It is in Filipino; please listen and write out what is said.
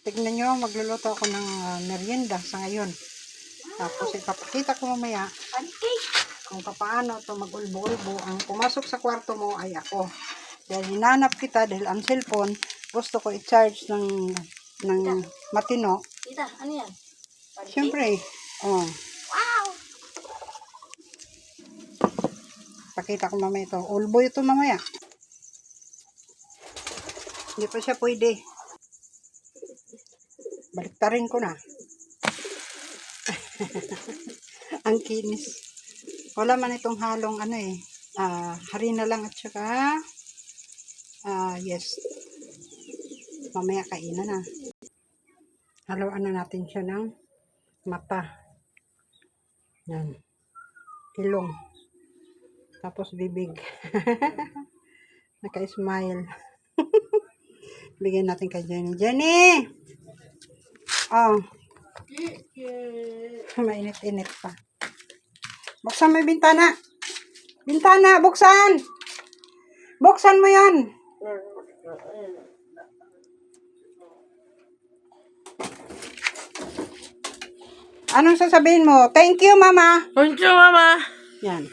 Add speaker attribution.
Speaker 1: Tignan nyo, magluluto ako ng merienda sa ngayon. Tapos ipapakita ko mamaya kung paano ito mag-ulbo-ulbo. Ang pumasok sa kwarto mo ay ako. Dahil hinanap kita dahil ang cellphone gusto ko i-charge ng matino.
Speaker 2: Tita, ano yan?
Speaker 1: Siyempre, oh.
Speaker 2: Wow!
Speaker 1: Pakita ko mamaya ito. Ulbo ito mamaya. Hindi pa siya pwede. Baliktarin ko na. Ang kinis. Wala man itong halong ano eh. Harina lang at saka yes. Mamaya kainan na. Haluan na natin siya ng mata. Yan. Ilong. Tapos bibig. Naka-smile. Bigyan natin kay Jenny. Jenny! Oh. Mainit-init pa. Buksan mo yung bintana. Bintana, buksan! Buksan mo yan! Anong sasabihin mo? Thank you, Mama!
Speaker 2: Thank you, Mama!
Speaker 1: Yan.